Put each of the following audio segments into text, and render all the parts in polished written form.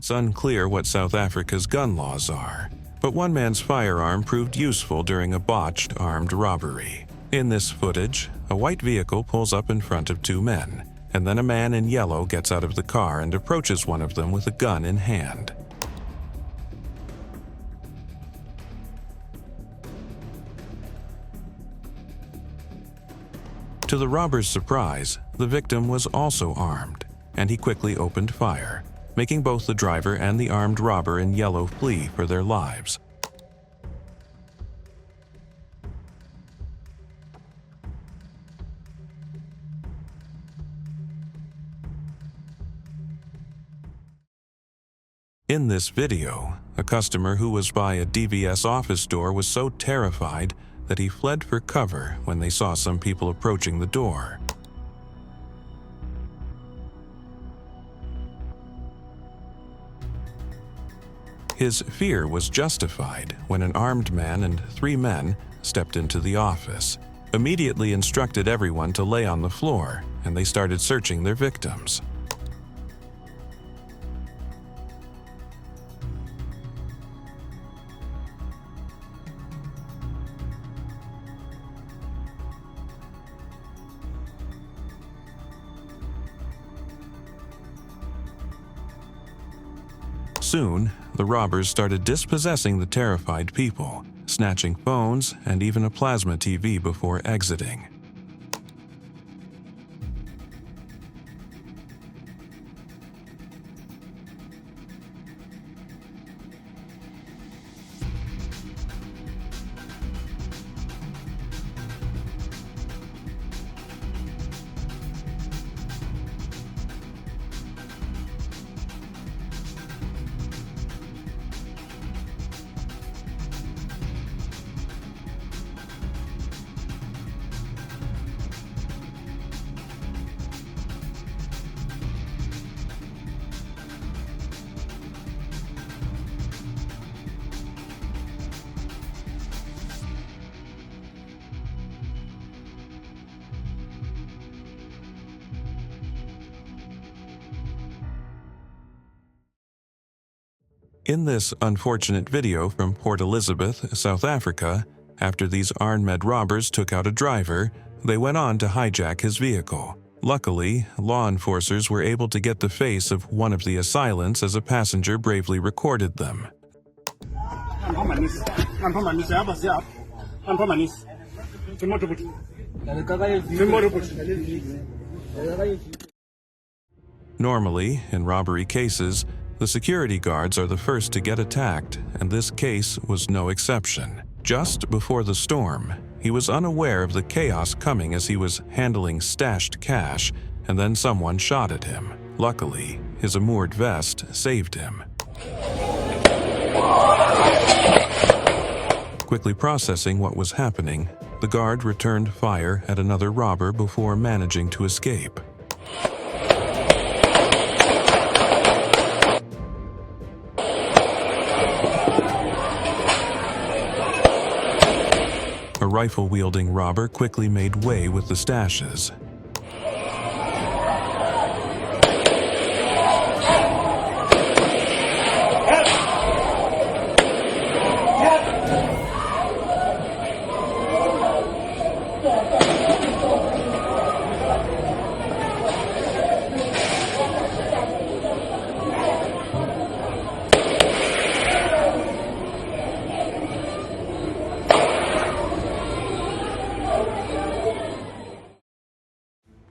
It's unclear what South Africa's gun laws are, but one man's firearm proved useful during a botched armed robbery. In this footage, a white vehicle pulls up in front of two men, and then a man in yellow gets out of the car and approaches one of them with a gun in hand. To the robber's surprise, the victim was also armed, and he quickly opened fire, making both the driver and the armed robber in yellow flee for their lives. In this video, a customer who was by a DVS office door was so terrified that he fled for cover when they saw some people approaching the door. His fear was justified when an armed man and three men stepped into the office, immediately instructed everyone to lay on the floor, and they started searching their victims. Soon, the robbers started dispossessing the terrified people, snatching phones and even a plasma TV before exiting. In this unfortunate video from Port Elizabeth, South Africa, after these armed robbers took out a driver, they went on to hijack his vehicle. Luckily, law enforcers were able to get the face of one of the assailants as a passenger bravely recorded them. Normally, in robbery cases, the security guards are the first to get attacked, and this case was no exception. Just before the storm, he was unaware of the chaos coming as he was handling stashed cash, and then someone shot at him. Luckily, his armored vest saved him. Quickly processing what was happening, the guard returned fire at another robber before managing to escape. A rifle-wielding robber quickly made way with the stashes.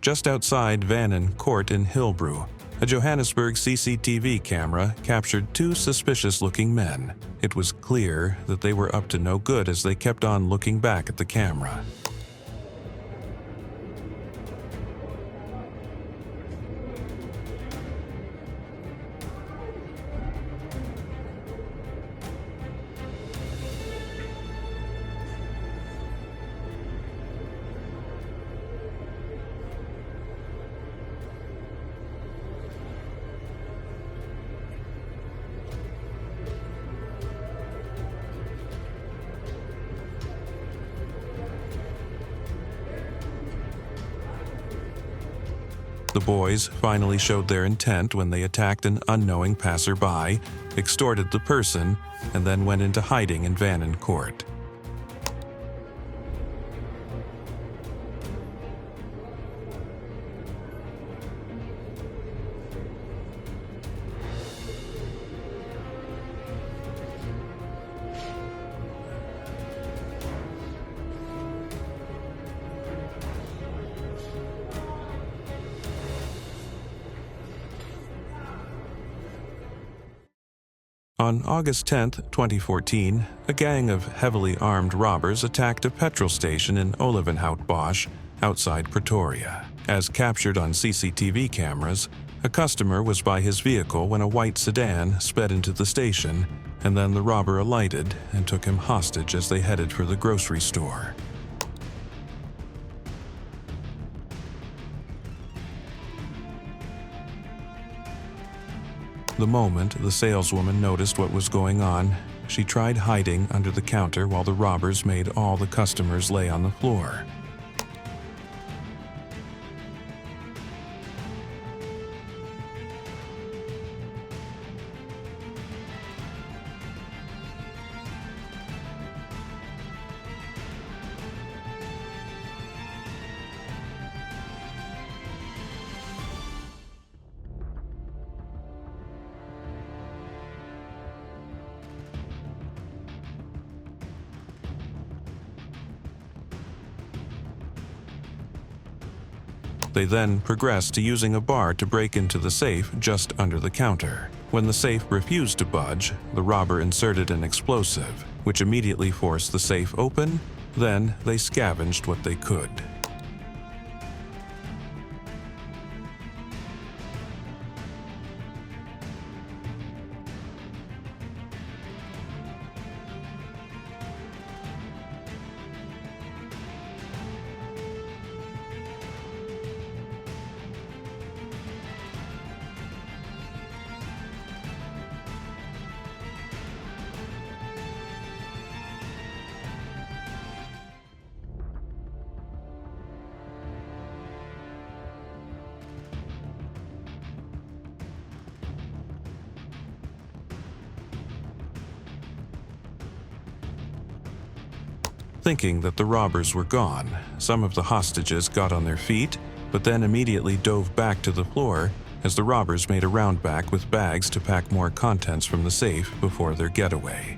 Just outside Vannon Court in Hillbrow, a Johannesburg CCTV camera captured two suspicious-looking men. It was clear that they were up to no good as they kept on looking back at the camera. The boys finally showed their intent when they attacked an unknowing passerby, extorted the person, and then went into hiding in Vannon Court. On August 10, 2014, a gang of heavily armed robbers attacked a petrol station in Olivenhout-Bosch outside Pretoria. As captured on CCTV cameras, a customer was by his vehicle when a white sedan sped into the station, and then the robber alighted and took him hostage as they headed for the grocery store. The moment the saleswoman noticed what was going on, she tried hiding under the counter while the robbers made all the customers lay on the floor. They then progressed to using a bar to break into the safe just under the counter. When the safe refused to budge, the robber inserted an explosive, which immediately forced the safe open. Then they scavenged what they could. Thinking that the robbers were gone, some of the hostages got on their feet, but then immediately dove back to the floor as the robbers made a round back with bags to pack more contents from the safe before their getaway.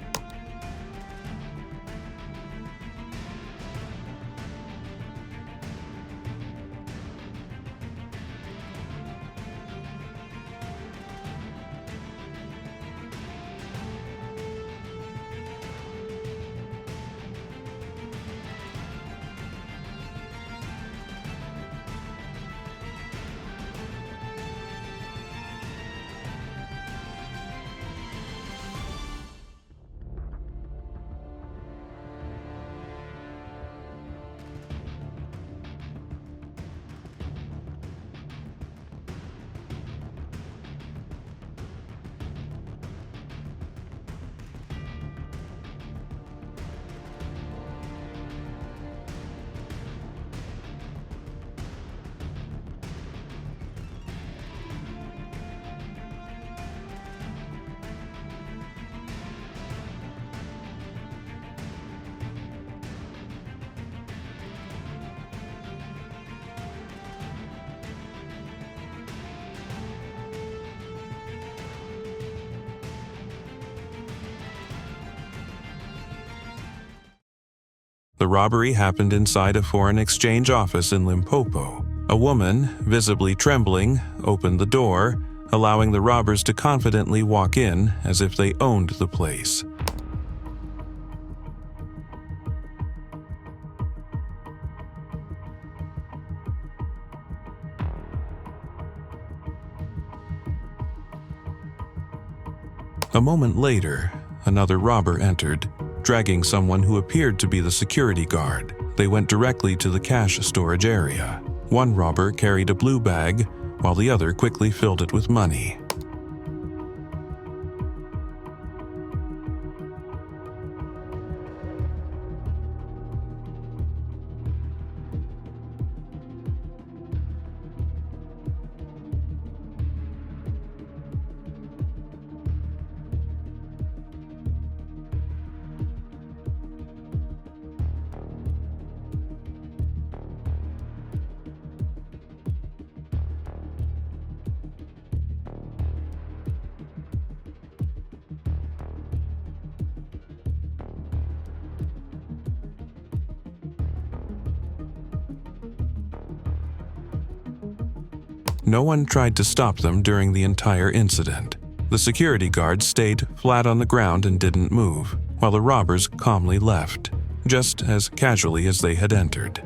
The robbery happened inside a foreign exchange office in Limpopo. A woman, visibly trembling, opened the door, allowing the robbers to confidently walk in as if they owned the place. A moment later, another robber entered, dragging someone who appeared to be the security guard. They went directly to the cash storage area. One robber carried a blue bag, while the other quickly filled it with money. No one tried to stop them during the entire incident. The security guards stayed flat on the ground and didn't move, while the robbers calmly left, just as casually as they had entered.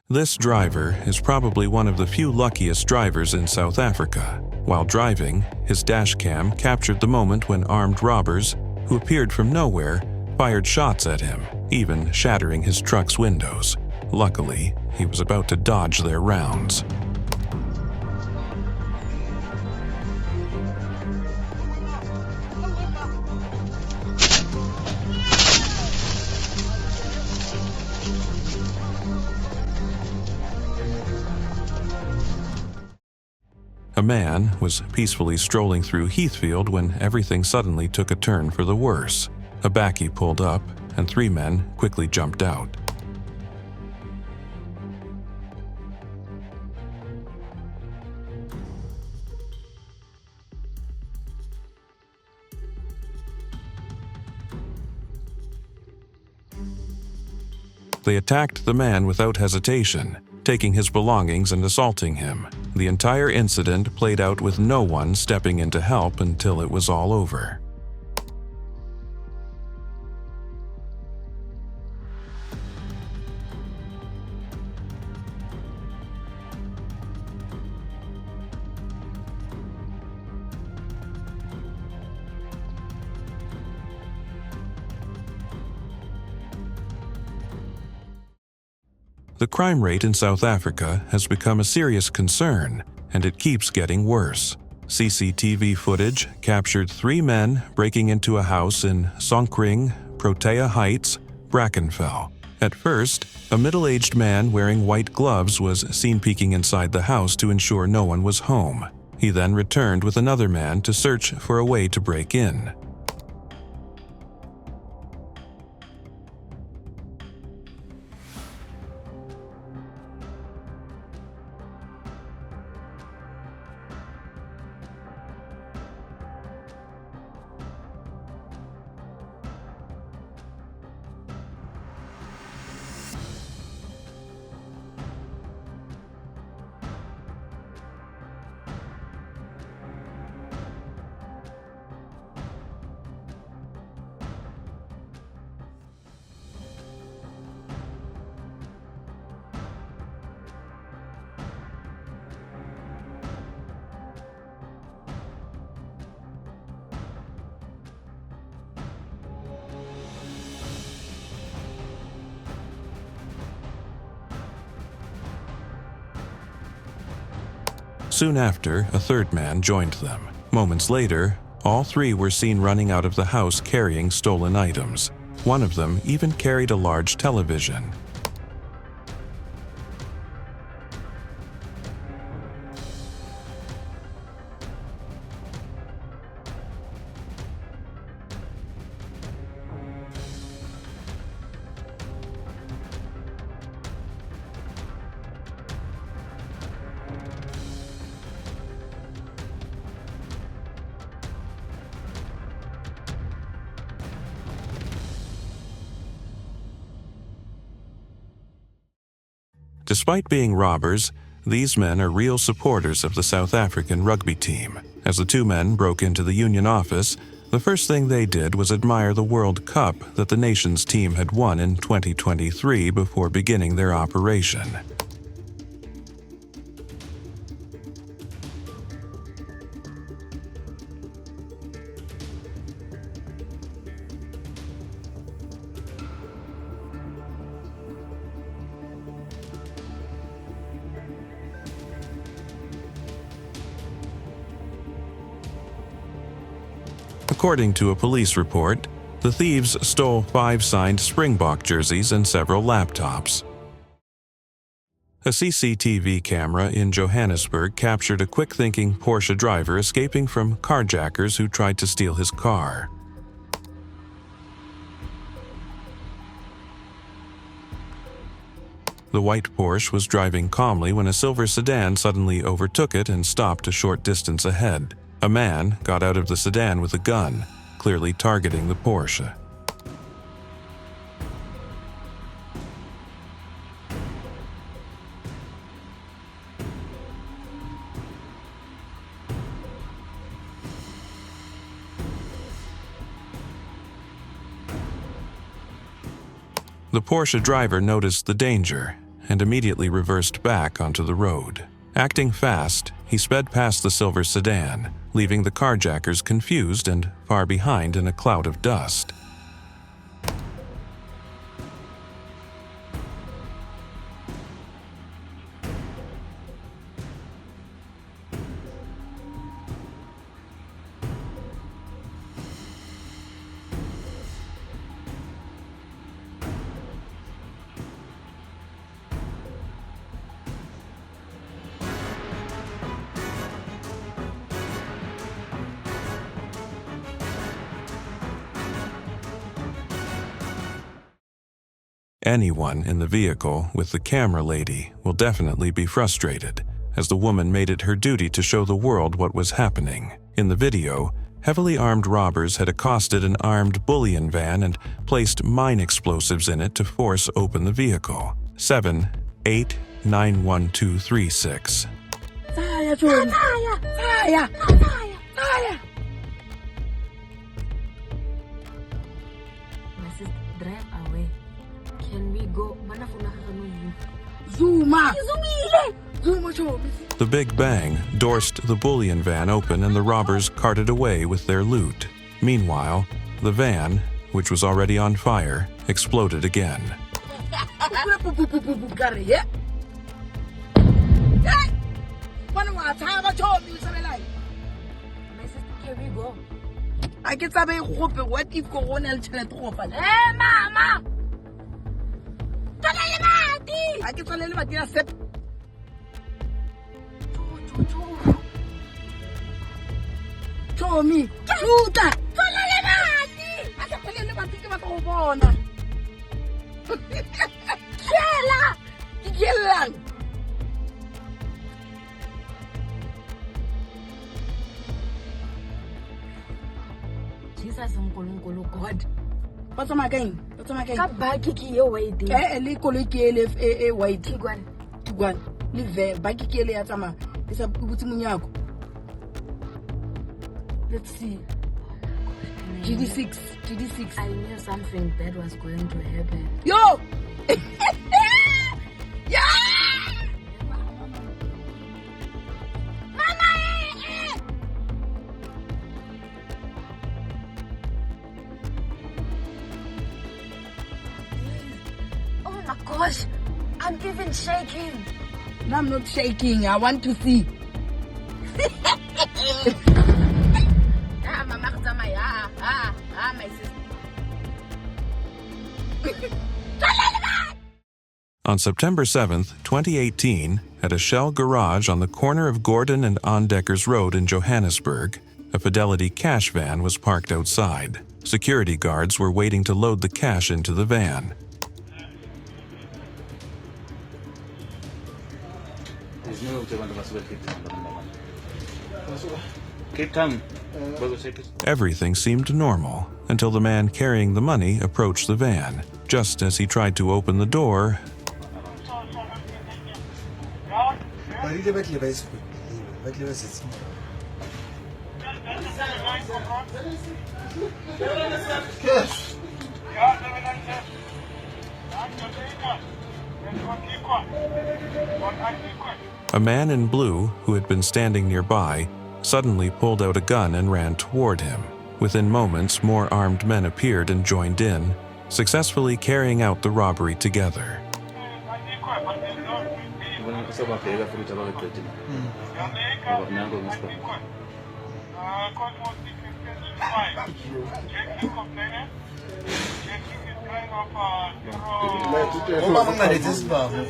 This driver is probably one of the few luckiest drivers in South Africa. While driving, his dashcam captured the moment when armed robbers, who appeared from nowhere, fired shots at him, even shattering his truck's windows. Luckily, he was about to dodge their rounds. A man was peacefully strolling through Heathfield when everything suddenly took a turn for the worse. A bakkie pulled up, and 3 men quickly jumped out. They attacked the man without hesitation, taking his belongings and assaulting him. The entire incident played out with no one stepping in to help until it was all over. The crime rate in South Africa has become a serious concern, and it keeps getting worse. CCTV footage captured 3 men breaking into a house in Sonkring, Protea Heights, Brackenfell. At first, a middle-aged man wearing white gloves was seen peeking inside the house to ensure no one was home. He then returned with another man to search for a way to break in. Soon after, a third man joined them. Moments later, all 3 were seen running out of the house carrying stolen items. One of them even carried a large television. Despite being robbers, these men are real supporters of the South African rugby team. As the 2 men broke into the union office, the first thing they did was admire the World Cup that the nation's team had won in 2023 before beginning their operation. According to a police report, the thieves stole 5 signed Springbok jerseys and several laptops. A CCTV camera in Johannesburg captured a quick-thinking Porsche driver escaping from carjackers who tried to steal his car. The white Porsche was driving calmly when a silver sedan suddenly overtook it and stopped a short distance ahead. A man got out of the sedan with a gun, clearly targeting the Porsche. The Porsche driver noticed the danger and immediately reversed back onto the road. Acting fast, he sped past the silver sedan, leaving the carjackers confused and far behind in a cloud of dust. Anyone in the vehicle with the camera lady will definitely be frustrated, as the woman made it her duty to show the world what was happening. In the video, heavily armed robbers had accosted an armed bullion van and placed mine explosives in it to force open the vehicle. 7-8-9-1-2-3-6. Drive away. Can we go? Zuma! The Big Bang dorsed the bullion van open and the robbers carted away with their loot. Meanwhile, the van, which was already on fire, exploded again. Can we go? I get some what if Corona and Hey, Mama! I get a little bit step. Show me. Shoot that. I can tell you about thinking about Obona. Killer! Jesus, God. What's my game? What's my game? Kabaki ye waiting. A white Tiguan. Live Baki Kele Atama. It's a Butimunyaku. Let's see. GD6. I knew something bad was going to happen. Yo! Yeah! Oh my gosh, I'm even shaking. No, I'm not shaking. I want to see. My sister. On September 7th, 2018, at a Shell garage on the corner of Gordon and Ondeckers Road in Johannesburg, a Fidelity cash van was parked outside. Security guards were waiting to load the cash into the van. Everything seemed normal until the man carrying the money approached the van. Just as he tried to open the door, a man in blue who had been standing nearby suddenly pulled out a gun and ran toward him. Within moments, more armed men appeared and joined in, successfully carrying out the robbery together. Uma mangalita sebabo.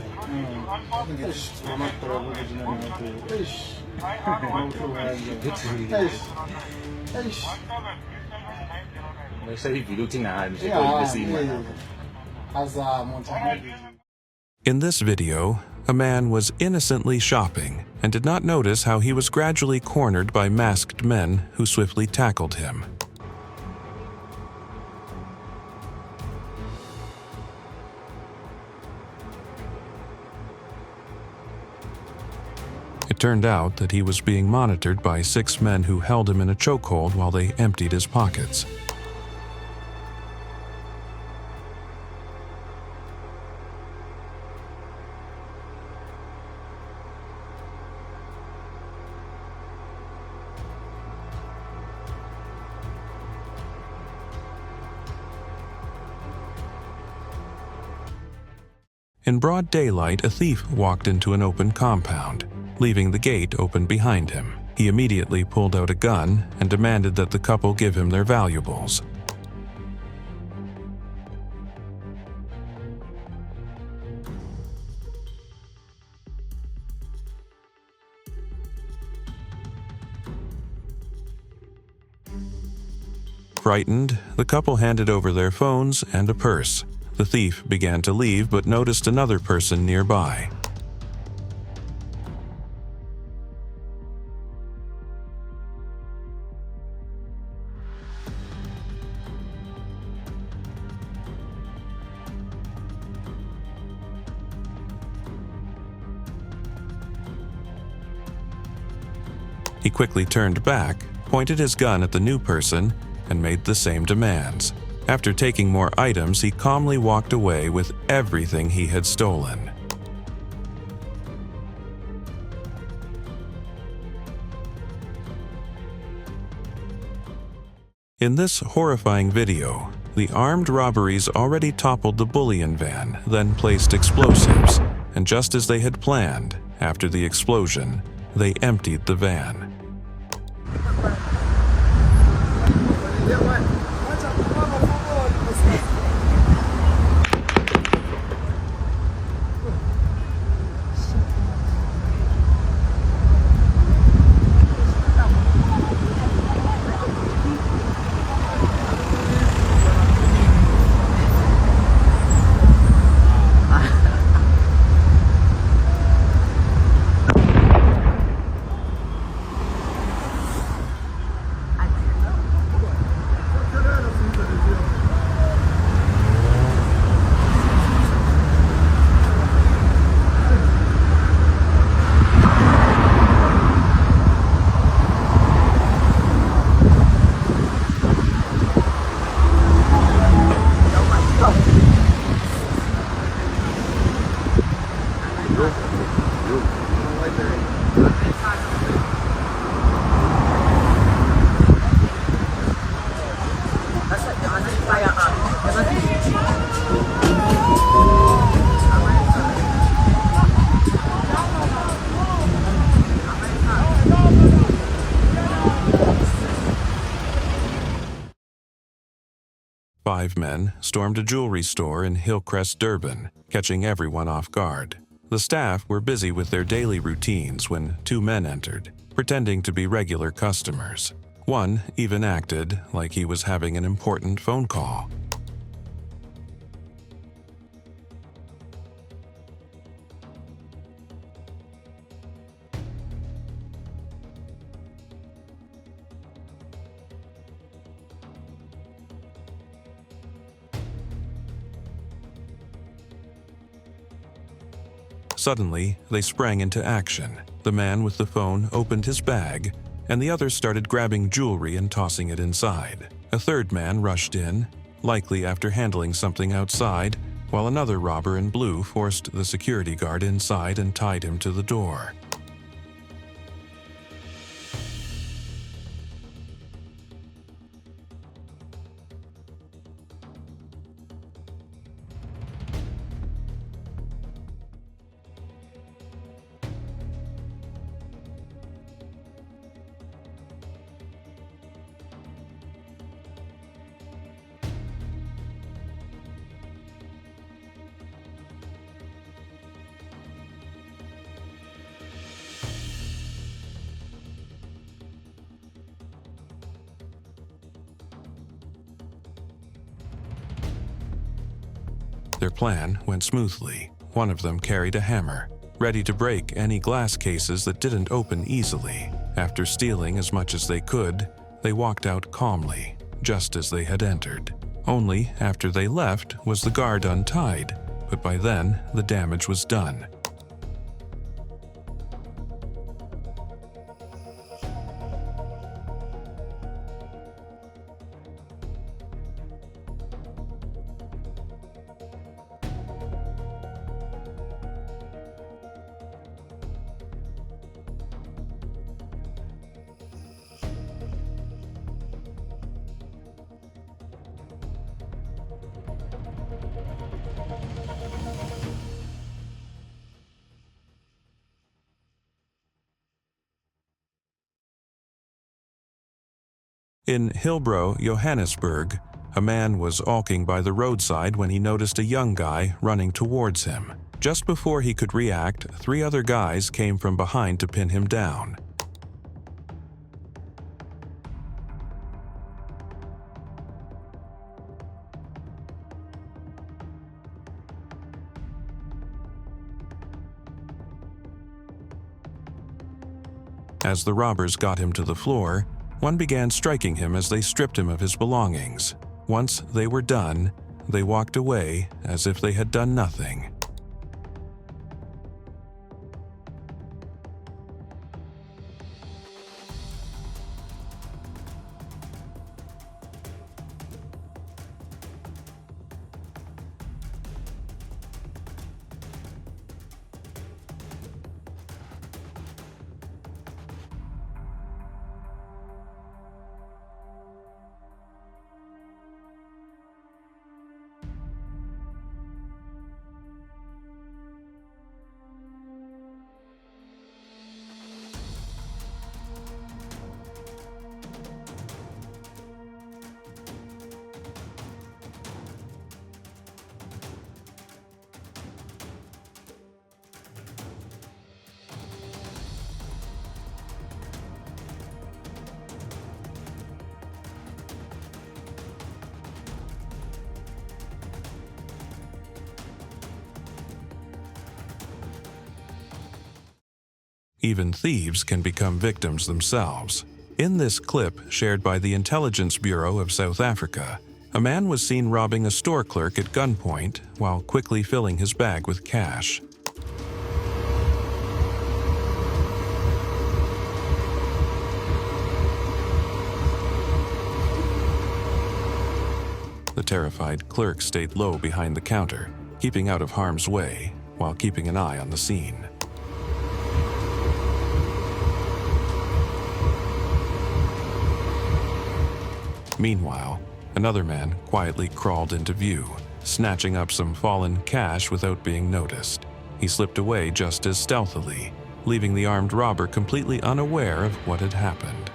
In this video, a man was innocently shopping and did not notice how he was gradually cornered by masked men who swiftly tackled him. It turned out that he was being monitored by 6 men who held him in a chokehold while they emptied his pockets. In broad daylight, a thief walked into an open compound, leaving the gate open behind him. He immediately pulled out a gun and demanded that the couple give him their valuables. Frightened, the couple handed over their phones and a purse. The thief began to leave but noticed another person nearby. He quickly turned back, pointed his gun at the new person, and made the same demands. After taking more items, he calmly walked away with everything he had stolen. In this horrifying video, the armed robberies already toppled the bullion van, then placed explosives, and just as they had planned, after the explosion, they emptied the van. Five men stormed a jewelry store in Hillcrest, Durban, catching everyone off guard. The staff were busy with their daily routines when 2 men entered, pretending to be regular customers. One even acted like he was having an important phone call. Suddenly, they sprang into action. The man with the phone opened his bag, and the others started grabbing jewelry and tossing it inside. A third man rushed in, likely after handling something outside, while another robber in blue forced the security guard inside and tied him to the door. Their plan went smoothly. One of them carried a hammer, ready to break any glass cases that didn't open easily. After stealing as much as they could, they walked out calmly, just as they had entered. Only after they left was the guard untied, but by then the damage was done. In Hillbrow, Johannesburg, a man was walking by the roadside when he noticed a young guy running towards him. Just before he could react, 3 other guys came from behind to pin him down. As the robbers got him to the floor, one began striking him as they stripped him of his belongings. Once they were done, they walked away as if they had done nothing. Even thieves can become victims themselves. In this clip, shared by the Intelligence Bureau of South Africa, a man was seen robbing a store clerk at gunpoint while quickly filling his bag with cash. The terrified clerk stayed low behind the counter, keeping out of harm's way while keeping an eye on the scene. Meanwhile, another man quietly crawled into view, snatching up some fallen cash without being noticed. He slipped away just as stealthily, leaving the armed robber completely unaware of what had happened.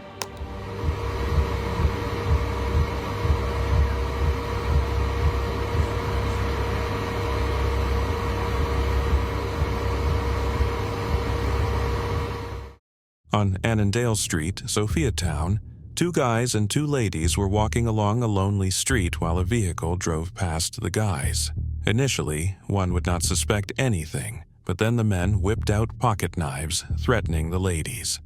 On Annandale Street, Sophiatown, 2 guys and 2 ladies were walking along a lonely street while a vehicle drove past the guys. Initially, one would not suspect anything, but then the men whipped out pocket knives, threatening the ladies.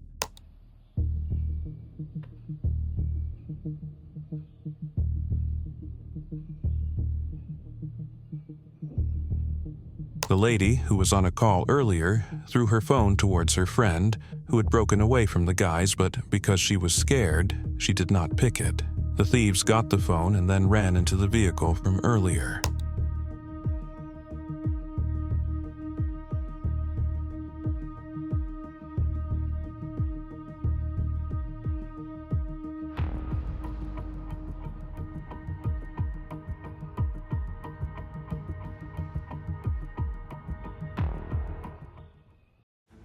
The lady, who was on a call earlier, threw her phone towards her friend, who had broken away from the guys, but because she was scared, she did not pick it. The thieves got the phone and then ran into the vehicle from earlier.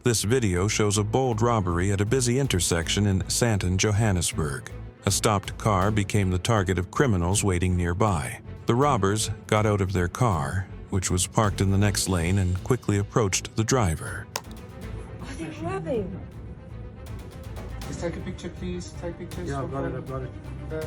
This video shows a bold robbery at a busy intersection in Sandton, Johannesburg. A stopped car became the target of criminals waiting nearby. The robbers got out of their car, which was parked in the next lane, and quickly approached the driver. Are they robbing? Just take a picture, please. Take pictures. Yeah, I've got it.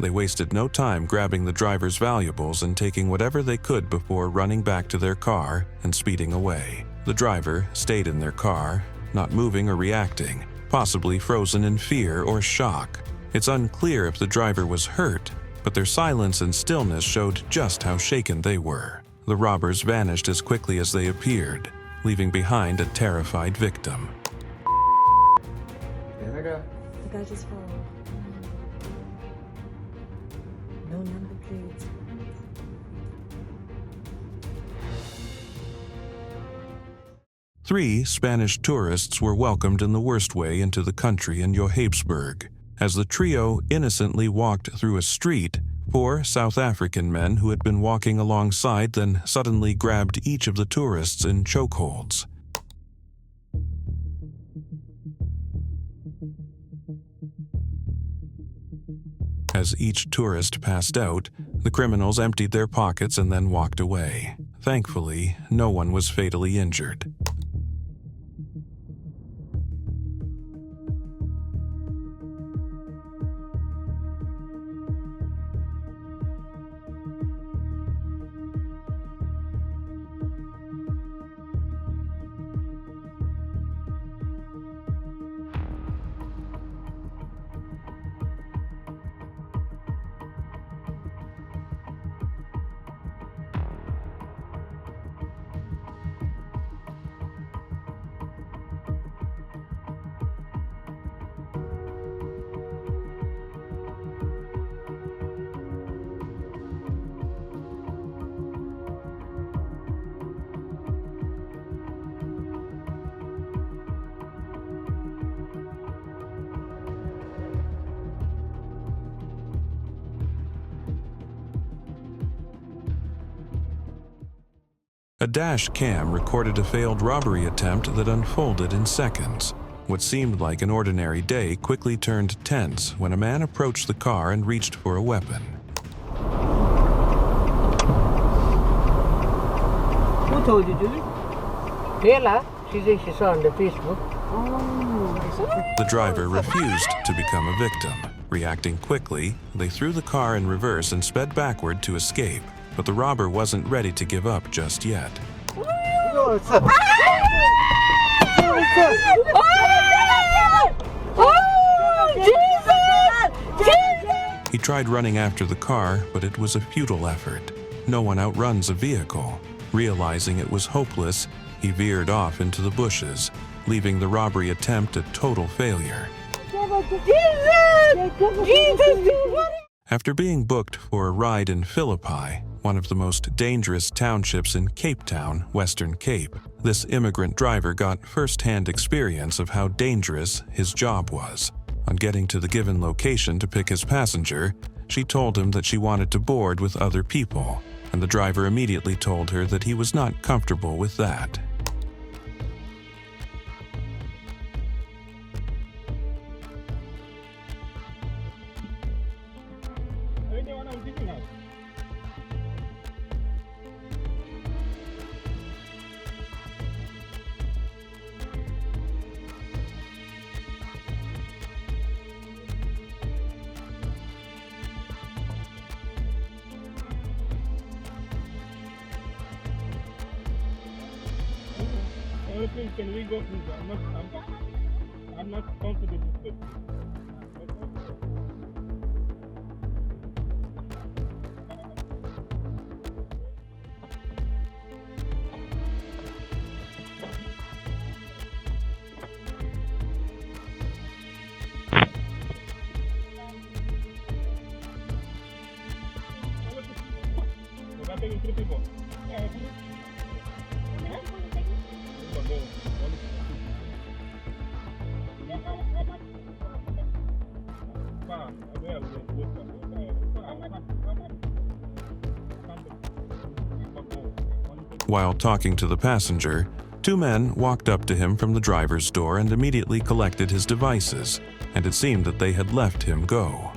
They wasted no time grabbing the driver's valuables and taking whatever they could before running back to their car and speeding away. The driver stayed in their car, not moving or reacting, possibly frozen in fear or shock. It's unclear if the driver was hurt, but their silence and stillness showed just how shaken they were. The robbers vanished as quickly as they appeared, leaving behind a terrified victim. The guy just followed. No number plates. Three Spanish tourists were welcomed in the worst way into the country in Johannesburg. As the trio innocently walked through a street, 4 South African men who had been walking alongside then suddenly grabbed each of the tourists in chokeholds. As each tourist passed out, the criminals emptied their pockets and then walked away. Thankfully, no one was fatally injured. A dash cam recorded a failed robbery attempt that unfolded in seconds. What seemed like an ordinary day quickly turned tense when a man approached the car and reached for a weapon. Who told you to do it? Bella. She said she saw on the Facebook. The driver refused to become a victim. Reacting quickly, they threw the car in reverse and sped backward to escape. But the robber wasn't ready to give up just yet. What's up? He tried running after the car, but it was a futile effort. No one outruns a vehicle. Realizing it was hopeless, he veered off into the bushes, leaving the robbery attempt a total failure. After being booked for a ride in Philippi, one of the most dangerous townships in Cape Town, Western Cape, this immigrant driver got first-hand experience of how dangerous his job was. On getting to the given location to pick his passenger, she told him that she wanted to board with other people, and the driver immediately told her that he was not comfortable with that. Can we go, please? I'm not comfortable with it. We're taking 3 people. While talking to the passenger, 2 men walked up to him from the driver's door and immediately collected his devices, and it seemed that they had left him go.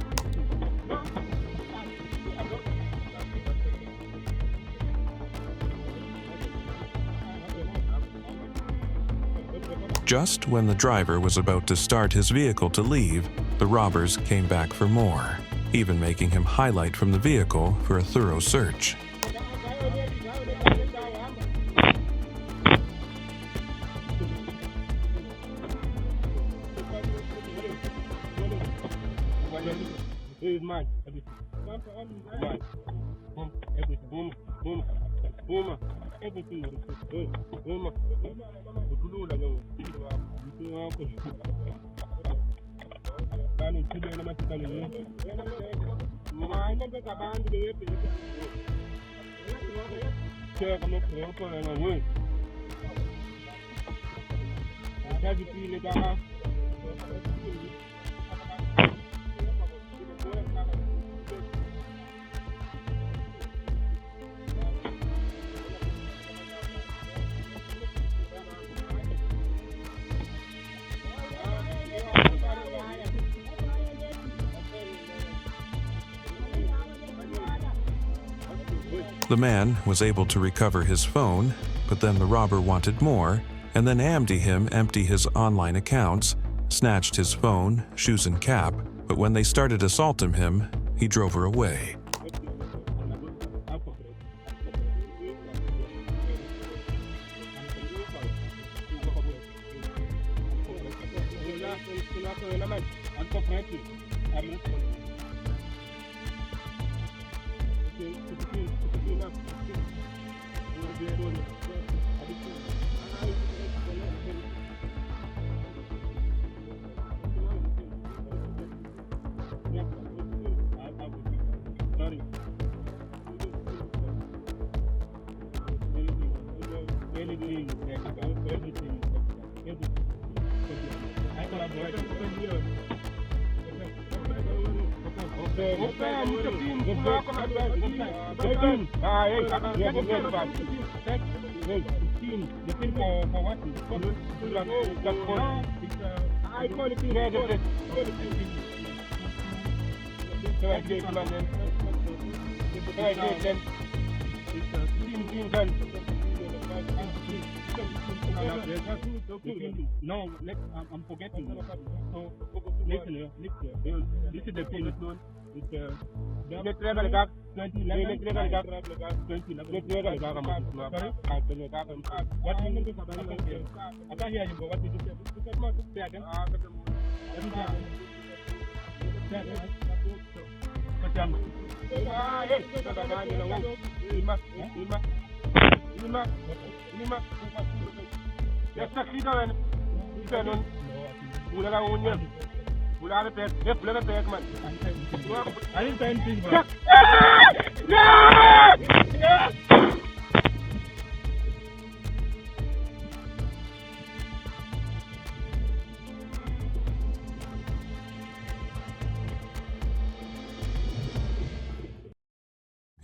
Just when the driver was about to start his vehicle to leave, the robbers came back for more. even making him highlight from the vehicle for a thorough search. Here's mine. Everything. Boom. Everything. Boom. The man was able to recover his phone, but then the robber wanted more, and then amned him empty his online accounts, snatched his phone, shoes and cap, but when they started assaulting him, he drove her away. No, I'm forgetting. So, listen, this is the thing.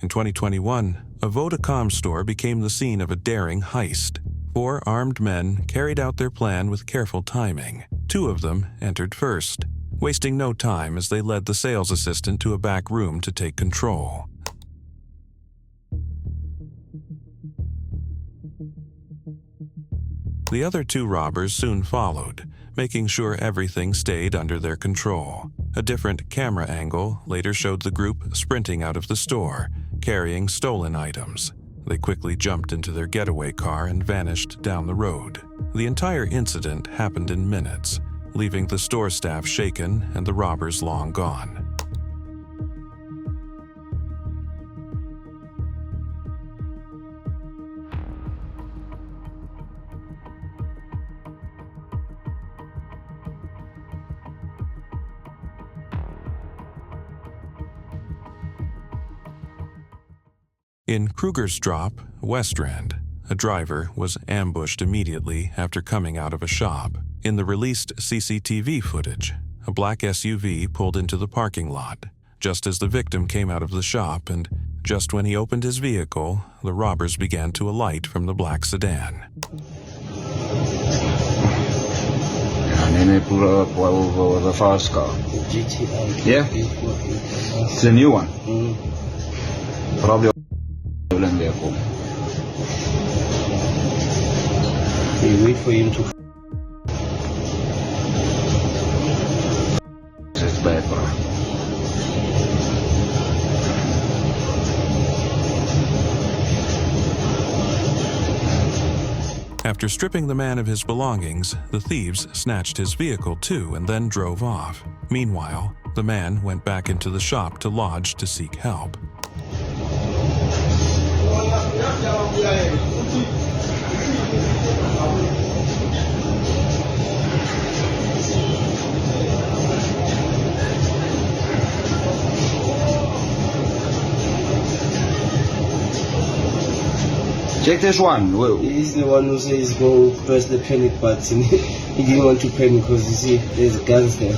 In 2021, a Vodacom store became the scene of a daring heist. 4 armed men carried out their plan with careful timing. 2 of them entered first, wasting no time as they led the sales assistant to a back room to take control. The other 2 robbers soon followed, making sure everything stayed under their control. A different camera angle later showed the group sprinting out of the store, carrying stolen items. They quickly jumped into their getaway car and vanished down the road. The entire incident happened in minutes, leaving the store staff shaken and the robbers long gone. In Krugerstraat, West End, a driver was ambushed immediately after coming out of a shop. In the released CCTV footage, a black SUV pulled into the parking lot, just as the victim came out of the shop, and just when he opened his vehicle, the robbers began to alight from the black sedan. And they pull the fast car. GTA. Yeah? It's a new one. Probably vehicle. They wait for him to. It's bad, bro. After stripping the man of his belongings, the thieves snatched his vehicle too and then drove off. Meanwhile, the man went back into the shop to lodge to seek help. Check this one. He's the one who says go press the panic button. He didn't want to panic because you see there's guns there.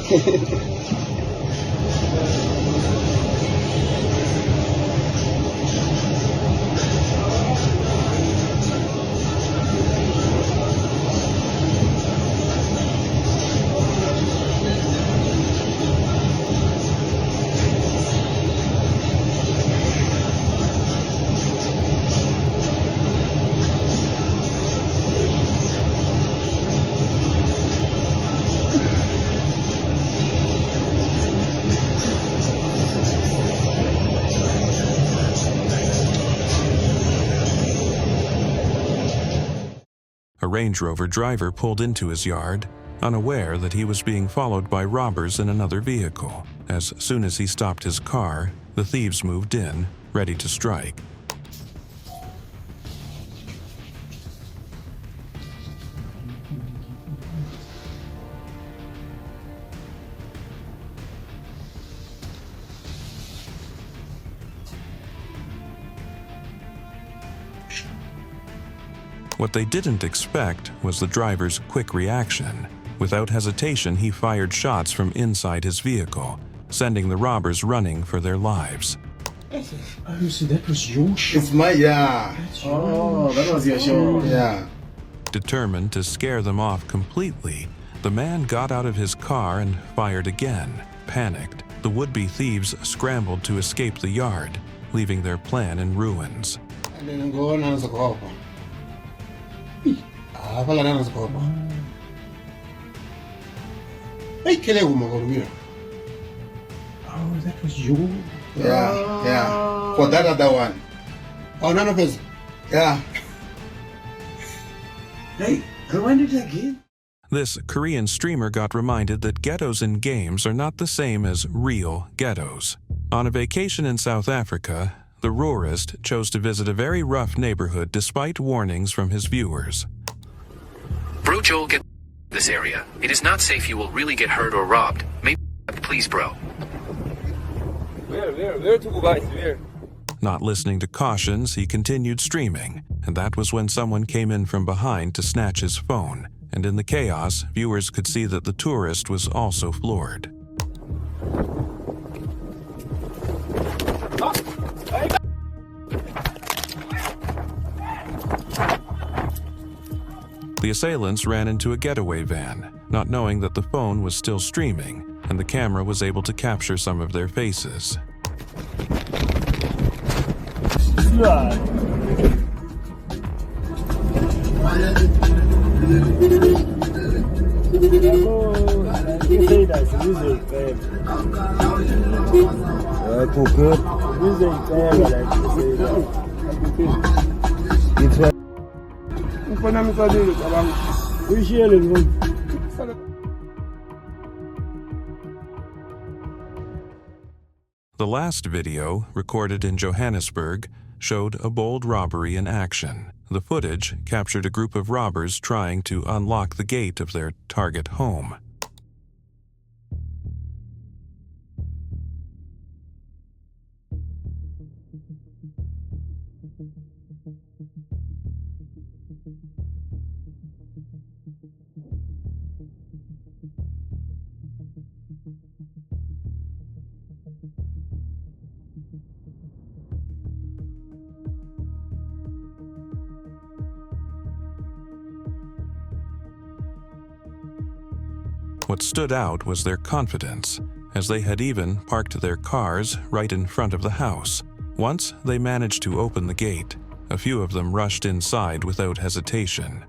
A Range Rover driver pulled into his yard, unaware that he was being followed by robbers in another vehicle. As soon as he stopped his car, the thieves moved in, ready to strike. What they didn't expect was the driver's quick reaction. Without hesitation, he fired shots from inside his vehicle, sending the robbers running for their lives. Oh, so that was your shot. It's my, yeah. Oh, that was your shot. Yeah. Determined to scare them off completely, the man got out of his car and fired again. Panicked, the would-be thieves scrambled to escape the yard, leaving their plan in ruins. And then go on as a cop. Ah, pala na sa cop. Ay, kailan mo mag-ormira? Oh, that was your... Yeah, yeah. For that other one. Oh, none of us. Yeah. Hey, rewind it again. This Korean streamer got reminded that ghettos in games are not the same as real ghettos. On a vacation in South Africa, the Roarist chose to visit a very rough neighborhood despite warnings from his viewers. Bro Joel, get this area. It is not safe. You will really get hurt or robbed. Maybe, please, bro. Where to go, guys? Where? Not listening to cautions, he continued streaming, and that was when someone came in from behind to snatch his phone. And in the chaos, viewers could see that the tourist was also floored. The assailants ran into a getaway van, not knowing that the phone was still streaming, and the camera was able to capture some of their faces. The last video, recorded in Johannesburg, showed a bold robbery in action. The footage captured a group of robbers trying to unlock the gate of their target home. What stood out was their confidence, as they had even parked their cars right in front of the house. Once they managed to open the gate, a few of them rushed inside without hesitation.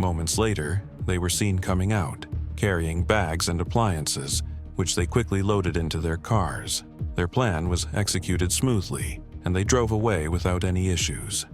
Moments later, they were seen coming out, carrying bags and appliances, which they quickly loaded into their cars. Their plan was executed smoothly, and they drove away without any issues.